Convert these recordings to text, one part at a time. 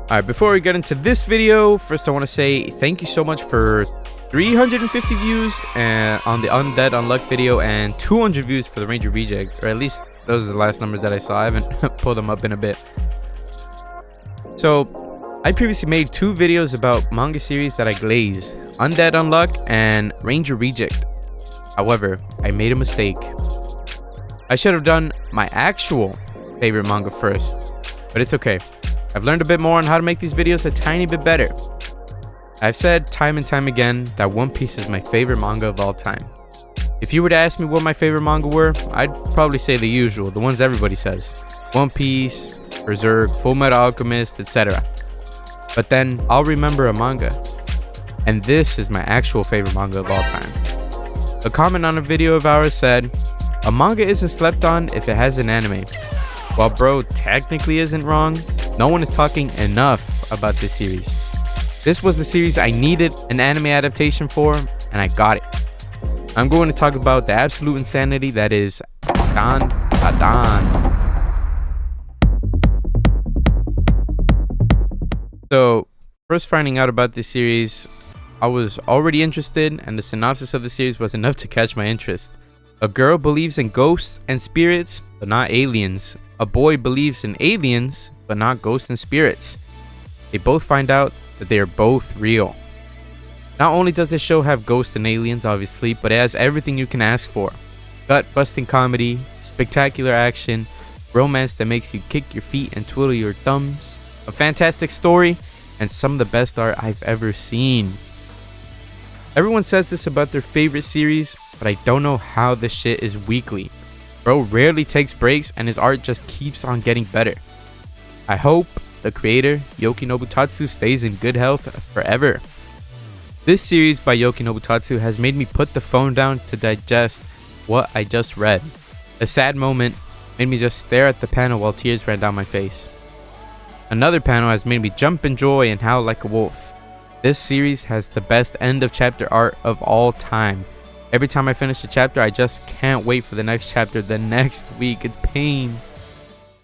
Alright, before we get into this video, first I want to say thank you so much for 350 views on the Undead Unluck video and 200 views for the Ranger Reject, or at least those are the last numbers that I saw. I haven't pulled them up in a bit. So I previously made two videos about manga series that I glaze, Undead Unluck and Ranger Reject. However, I made a mistake. I should have done my actual favorite manga first, but it's okay. I've learned a bit more on how to make these videos a tiny bit better. I've said time and time again that One Piece is my favorite manga of all time. If you were to ask me what my favorite manga were, I'd probably say the usual, the ones everybody says. One Piece, Berserk, Fullmetal Alchemist, etc. But then I'll remember a manga, and this is my actual favorite manga of all time. A comment on a video of ours said, "A manga isn't slept on if it has an anime." While bro technically isn't wrong, no one is talking enough about this series. This was the series I needed an anime adaptation for, and I got it. I'm going to talk about the absolute insanity that is DanDaDan. So, first finding out about this series, I was already interested, and the synopsis of the series was enough to catch my interest. A girl believes in ghosts and spirits, but not aliens. A boy believes in aliens, but not ghosts and spirits. They both find out that they are both real. Not only does this show have ghosts and aliens, obviously, but it has everything you can ask for. Gut-busting comedy, spectacular action, romance that makes you kick your feet and twiddle your thumbs, a fantastic story, and some of the best art I've ever seen. Everyone says this about their favorite series, but I don't know how this shit is weekly. Bro rarely takes breaks and his art just keeps on getting better. I hope the creator, Yoki Nobutatsu, stays in good health forever. This series by Yoki Nobutatsu has made me put the phone down to digest what I just read. A sad moment made me just stare at the panel while tears ran down my face. Another panel has made me jump in joy and howl like a wolf. This series has the best end of chapter art of all time. Every time I finish a chapter, I just can't wait for the next chapter the next week. It's pain.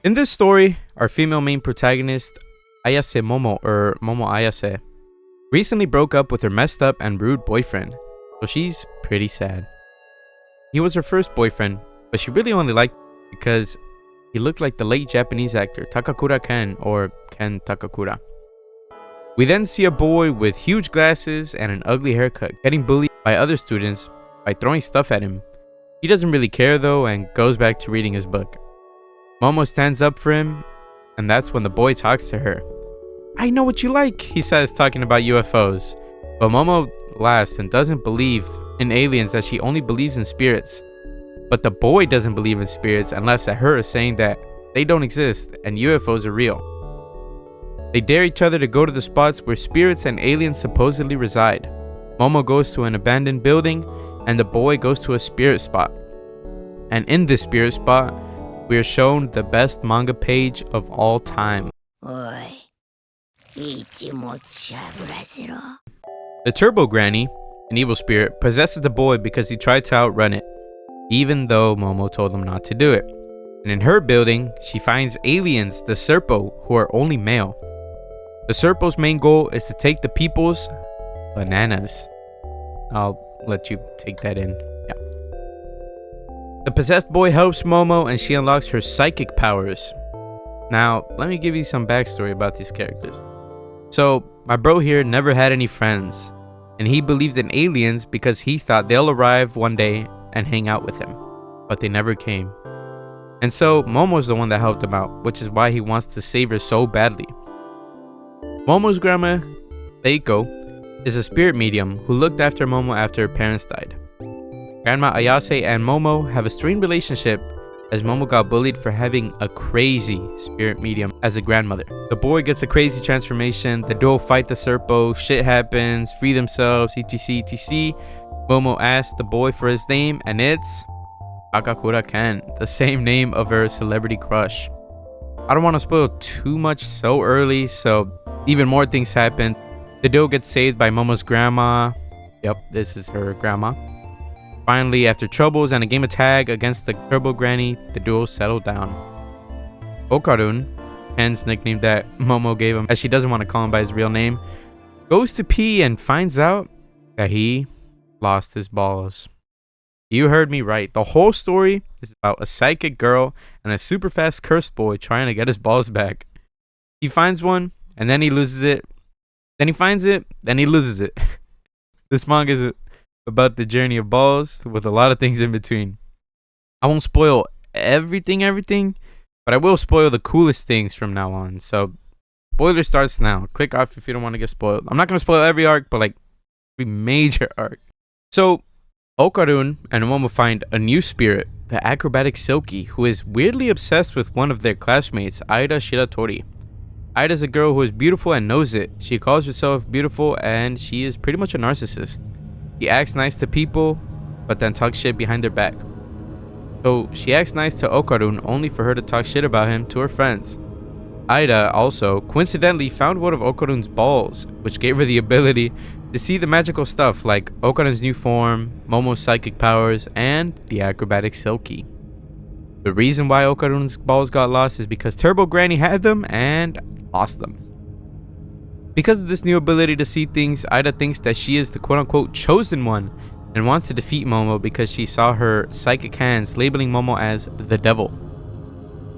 In this story, our female main protagonist, Ayase Momo, or Momo Ayase, recently broke up with her messed up and rude boyfriend, so she's pretty sad. He was her first boyfriend, but she really only liked him because he looked like the late Japanese actor Takakura Ken, or Ken Takakura. We then see a boy with huge glasses and an ugly haircut getting bullied by other students by throwing stuff at him. He doesn't really care though and goes back to reading his book. Momo stands up for him, and that's when the boy talks to her. "I know what you like," he says, talking about UFOs. But Momo laughs and doesn't believe in aliens, as she only believes in spirits. But the boy doesn't believe in spirits and laughs at her, saying that they don't exist and UFOs are real. They dare each other to go to the spots where spirits and aliens supposedly reside. Momo goes to an abandoned building, and the boy goes to a spirit spot. And in this spirit spot, we are shown the best manga page of all time. The Turbo Granny, an evil spirit, possesses the boy because he tried to outrun it, even though Momo told him not to do it. And in her building, she finds aliens, the Serpo, who are only male. The Serpo's main goal is to take the people's bananas. I'll let you take that in. Yeah. The possessed boy helps Momo and she unlocks her psychic powers. Now, let me give you some backstory about these characters. So, my bro here never had any friends, and he believes in aliens because he thought they'll arrive one day and hang out with him, but they never came. And so, Momo's the one that helped him out, which is why he wants to save her so badly. Momo's grandma, Seiko, is a spirit medium who looked after Momo after her parents died. Grandma Ayase and Momo have a strained relationship, as Momo got bullied for having a crazy spirit medium as a grandmother. The boy gets a crazy transformation, the duo fight the Serpo, shit happens, free themselves, etc etc. Momo asks the boy for his name, and it's Takakura Ken, the same name of her celebrity crush. I don't want to spoil too much so early, so even more things happen. The duo gets saved by Momo's grandma. Yep, this is her grandma. Finally, after troubles and a game of tag against the Turbo Granny, the duo settled down. Okarun, hence nickname that Momo gave him, as she doesn't want to call him by his real name, goes to pee and finds out that he lost his balls. You heard me right. The whole story is about a psychic girl and a super fast cursed boy trying to get his balls back. He finds one, and then he loses it. Then he finds it, then he loses it. This manga is about the journey of balls with a lot of things in between. I won't spoil everything, but I will spoil the coolest things from now on. So, spoiler starts now. Click off if you don't want to get spoiled. I'm not going to spoil every arc, but like every major arc. So, Okarun and Momo find a new spirit, the acrobatic Silky, who is weirdly obsessed with one of their classmates, Aida Shiratori. Aida's a girl who is beautiful and knows it. She calls herself beautiful and she is pretty much a narcissist. She acts nice to people, but then talks shit behind their back. So she acts nice to Okarun only for her to talk shit about him to her friends. Aida also coincidentally found one of Okarun's balls, which gave her the ability to see the magical stuff like Okarun's new form, Momo's psychic powers, and the acrobatic Silky. The reason why Okarun's balls got lost is because Turbo Granny had them and lost them. Because of this new ability to see things, Aida thinks that she is the quote-unquote chosen one and wants to defeat Momo because she saw her psychic hands labeling Momo as the devil.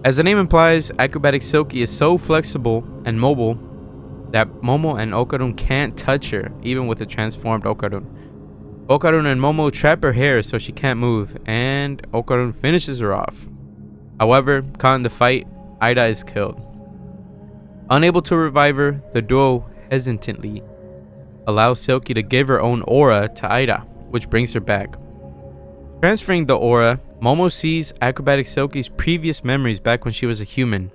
As the name implies, acrobatic Silky is so flexible and mobile that Momo and Okarun can't touch her, even with a transformed Okarun. Okarun and Momo trap her hair so she can't move, and Okarun finishes her off. However, caught in the fight, Aida is killed. Unable to revive her, the duo hesitantly allows Silky to give her own aura to Aida, which brings her back. Transferring the aura, Momo sees acrobatic Silky's previous memories back when she was a human.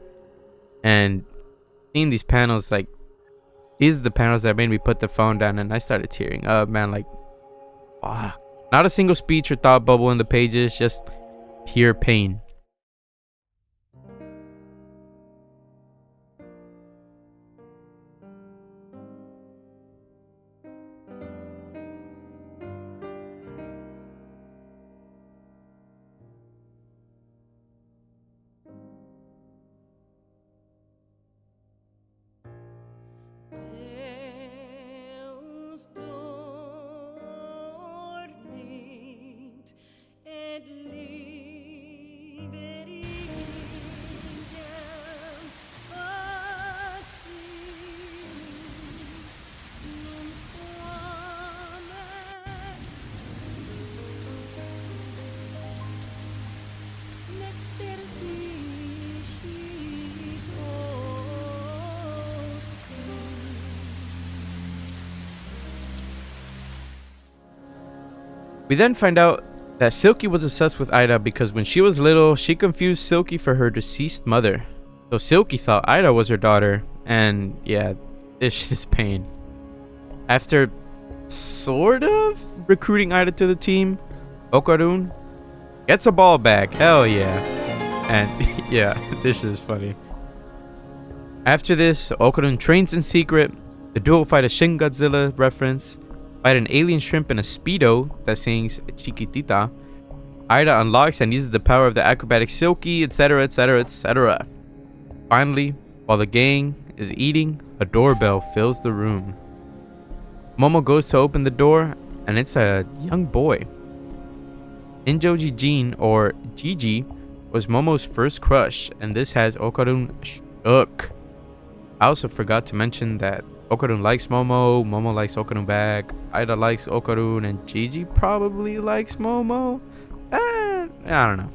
And seeing these panels, like, these are the panels that made me put the phone down and I started tearing up, man. Like, fuck. Not a single speech or thought bubble in the pages, just pure pain. We then find out that Silky was obsessed with Aida because when she was little, she confused Silky for her deceased mother. So Silky thought Aida was her daughter, and yeah, this shit is pain. After sort of recruiting Aida to the team, Okarun gets a ball back. Hell yeah. And yeah, this is funny. After this, Okarun trains in secret. The duo fight a Shin Godzilla reference, fight an alien shrimp in a speedo that sings Chiquitita. Aida unlocks and uses the power of the acrobatic Silky, etc, etc, etc. Finally, while the gang is eating, a doorbell fills the room. Momo goes to open the door, and it's a young boy. Injoji Jin, or Gigi, was Momo's first crush, and this has Okarun shook. I also forgot to mention that Okarun likes Momo, Momo likes Okarun back, Aida likes Okarun, and Gigi probably likes Momo. I don't know.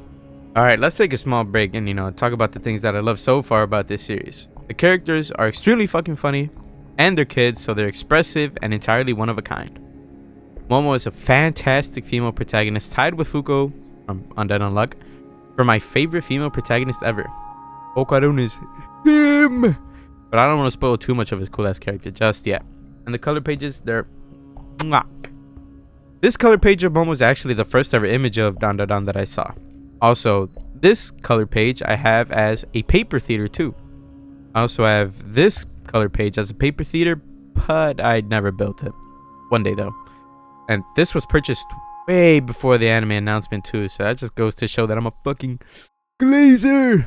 Alright, let's take a small break and, talk about the things that I love so far about this series. The characters are extremely fucking funny, and they're kids, so they're expressive and entirely one of a kind. Momo is a fantastic female protagonist, tied with Fuko from Undead Unluck for my favorite female protagonist ever. Okarun is him! But I don't want to spoil too much of his cool ass character just yet. And the color pages, they're mwah. This color page of Momo is actually the first ever image of DanDaDan that I saw. Also, this color page I have as a paper theater too. I also have this color page as a paper theater, but I never built it. One day though. And this was purchased way before the anime announcement too, so that just goes to show that I'm a fucking glazer.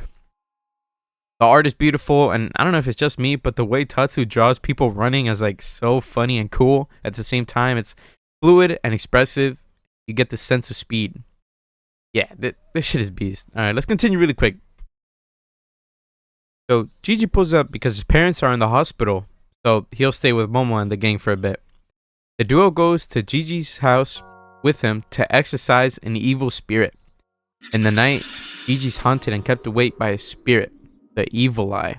The art is beautiful, and I don't know if it's just me, but the way Tatsu draws people running is like so funny and cool. At the same time, it's fluid and expressive. You get the sense of speed. Yeah, this shit is beast. All right, let's continue really quick. So Gigi pulls up because his parents are in the hospital, so he'll stay with Momo and the gang for a bit. The duo goes to Gigi's house with him to exorcise an evil spirit. In the night, Gigi's haunted and kept awake by a spirit, the Evil Eye.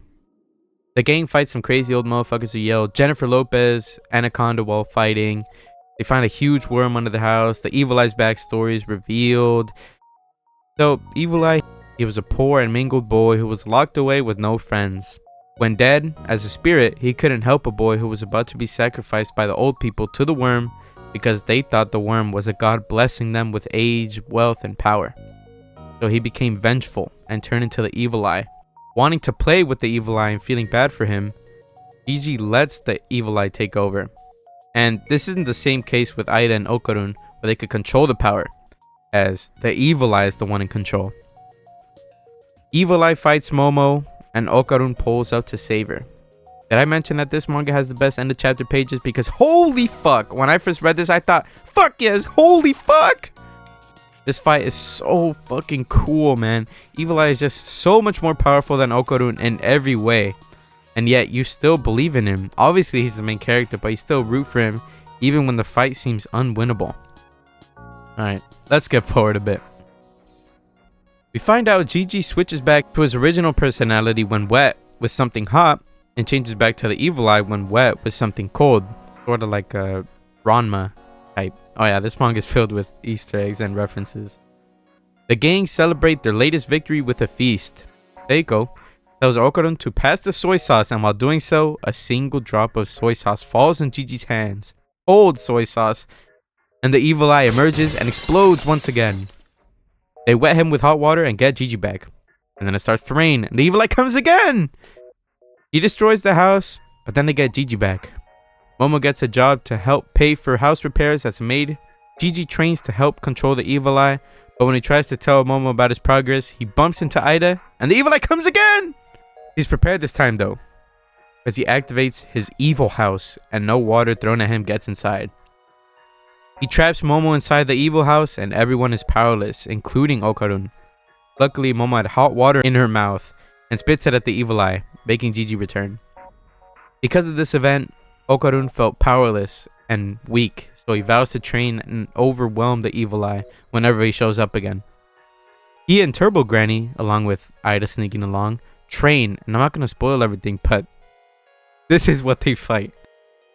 The gang fights some crazy old motherfuckers who yell Jennifer Lopez, Anaconda while fighting. They find a huge worm under the house. The Evil Eye's backstory is revealed. So, Evil Eye, he was a poor and mingled boy who was locked away with no friends. When dead, as a spirit, he couldn't help a boy who was about to be sacrificed by the old people to the worm because they thought the worm was a god blessing them with age, wealth, and power. So he became vengeful and turned into the Evil Eye. Wanting to play with the Evil Eye and feeling bad for him, Gigi lets the Evil Eye take over. And this isn't the same case with Aida and Okarun, where they could control the power, as the Evil Eye is the one in control. Evil Eye fights Momo, and Okarun pulls up to save her. Did I mention that this manga has the best end of chapter pages? Because holy fuck, when I first read this, I thought, fuck yes, holy fuck! This fight is so fucking cool, man. Evil Eye is just so much more powerful than Okarun in every way. And yet, you still believe in him. Obviously, he's the main character, but you still root for him, even when the fight seems unwinnable. Alright, let's get forward a bit. We find out Gigi switches back to his original personality when wet with something hot, and changes back to the Evil Eye when wet with something cold. Sort of like a Ranma type. Oh yeah, this manga is filled with Easter eggs and references. The gang celebrate their latest victory with a feast. Seiko tells Okarun to pass the soy sauce, and while doing so, a single drop of soy sauce falls in Gigi's hands. Cold soy sauce. And the Evil Eye emerges and explodes once again. They wet him with hot water and get Gigi back. And then it starts to rain, and the Evil Eye comes again! He destroys the house, but then they get Gigi back. Momo gets a job to help pay for house repairs as a maid. Gigi trains to help control the Evil Eye, but when he tries to tell Momo about his progress, he bumps into Aida, and the Evil Eye comes again! He's prepared this time though, because he activates his evil house, and no water thrown at him gets inside. He traps Momo inside the evil house, and everyone is powerless, including Okarun. Luckily, Momo had hot water in her mouth, and spits it at the Evil Eye, making Gigi return. Because of this event, Okarun felt powerless and weak, so he vows to train and overwhelm the Evil Eye whenever he shows up again. He and Turbo Granny, along with Aida sneaking along, train, and I'm not going to spoil everything, but this is what they fight.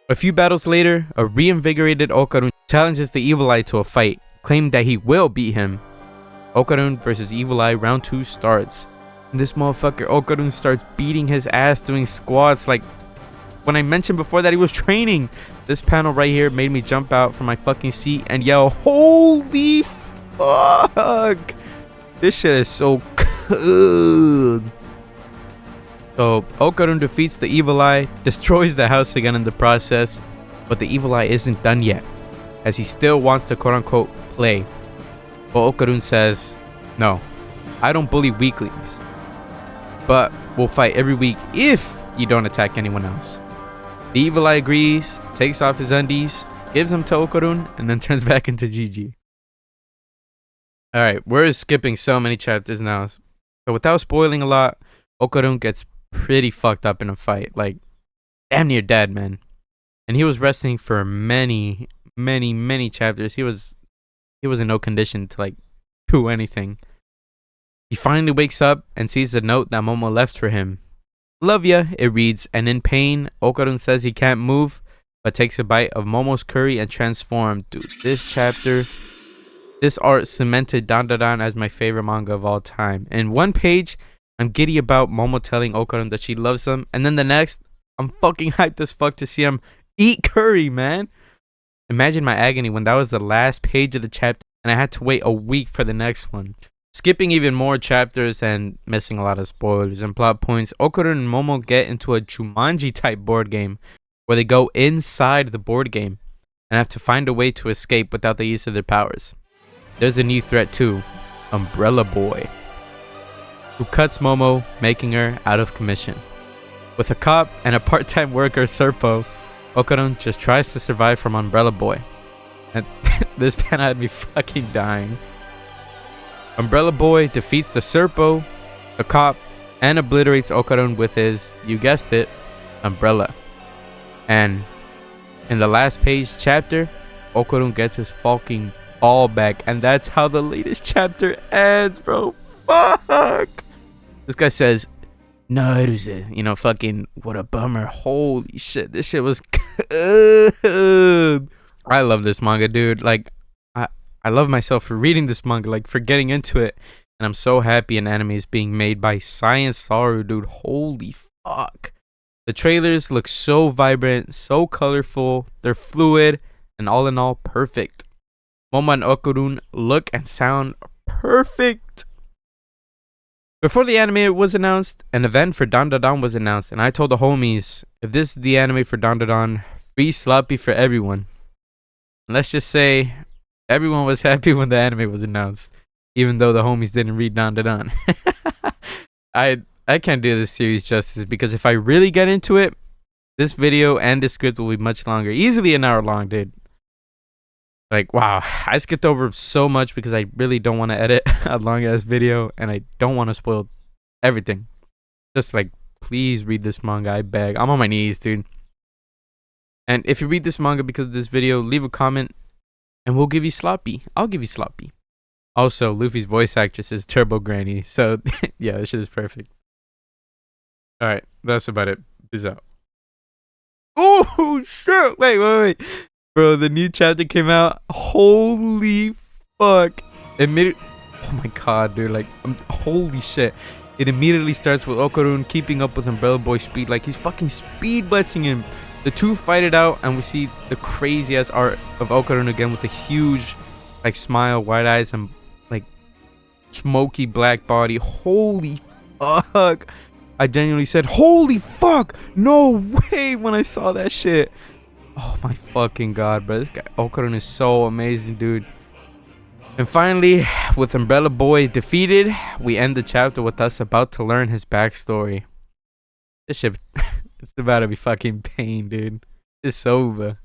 A few battles later, a reinvigorated Okarun challenges the Evil Eye to a fight, claiming that he will beat him. Okarun versus Evil Eye round 2 starts. And this motherfucker Okarun starts beating his ass doing squats like when I mentioned before that he was training. This panel right here made me jump out from my fucking seat and yell, holy fuck! This shit is so good. So Okarun defeats the Evil Eye, destroys the house again in the process, but the Evil Eye isn't done yet, as he still wants to quote-unquote play. But Okarun says, no, I don't bully weaklings, but we'll fight every week if you don't attack anyone else. The Evil Eye agrees, takes off his undies, gives them to Okarun, and then turns back into Gigi. Alright, we're skipping so many chapters now. So without spoiling a lot, Okarun gets pretty fucked up in a fight. Like, damn near dead, man. And he was resting for many chapters. He was in no condition to, like, do anything. He finally wakes up and sees the note that Momo left for him. Love ya, it reads, and in pain, Okarun says he can't move, but takes a bite of Momo's curry and transformed. Dude, this art cemented DanDaDan as my favorite manga of all time. In one page, I'm giddy about Momo telling Okarun that she loves him, and then the next, I'm fucking hyped as fuck to see him eat curry, man. Imagine my agony when that was the last page of the chapter, and I had to wait a week for the next one. Skipping even more chapters and missing a lot of spoilers and plot points, Okarun and Momo get into a Jumanji type board game where they go inside the board game and have to find a way to escape without the use of their powers. There's a new threat too, Umbrella Boy. who cuts Momo, making her out of commission. With a cop and a part-time worker, Serpo, Okarun just tries to survive from Umbrella Boy. And this panel had me fucking dying. Umbrella Boy defeats the Serpo, the cop, and obliterates Okarun with his, you guessed it, umbrella. And in the last page chapter, Okarun gets his fucking ball back, and that's how the latest chapter ends, bro. Fuck. This guy says, Naruze, you know, fucking, what a bummer. Holy shit, this shit was good. I love this manga, dude. Like, I love myself for reading this manga, like, for getting into it. And I'm so happy an anime is being made by Science Saru, dude. Holy fuck. The trailers look so vibrant, so colorful. They're fluid, and all in all, perfect. Momo and Okarun look and sound perfect. Before the anime was announced, an event for DanDaDan was announced, and I told the homies, if this is the anime for DanDaDan, free sloppy for everyone. And let's just say, everyone was happy when the anime was announced, even though the homies didn't read DanDaDan. I can't do this series justice, because if I really get into it, this video and the script will be much longer. Easily an hour long, dude. Like, wow, I skipped over so much because I really don't want to edit a long ass video, and I don't want to spoil everything. Just like, please read this manga, I beg. I'm on my knees, dude. And if you read this manga because of this video, leave a comment and we'll give you sloppy. I'll give you sloppy. Also, Luffy's voice actress is Turbo Granny, so yeah, this shit is perfect. Alright, that's about it. Peace out. Oh shit! Wait. Bro, the new chapter came out. Holy fuck. Oh my god, dude. Like, holy shit. It immediately starts with Okarun keeping up with Umbrella Boy's speed. Like, he's fucking speed blitzing him. The two fight it out, and we see the crazy ass art of Okarun again with a huge, like, smile, wide eyes, and, like, smoky black body. Holy fuck. I genuinely said, holy fuck. No way when I saw that shit. Oh my fucking god, bro. This guy Okarun is so amazing, dude. And finally, with Umbrella Boy defeated, we end the chapter with us about to learn his backstory. This shit, it's about to be fucking pain, dude. It's over.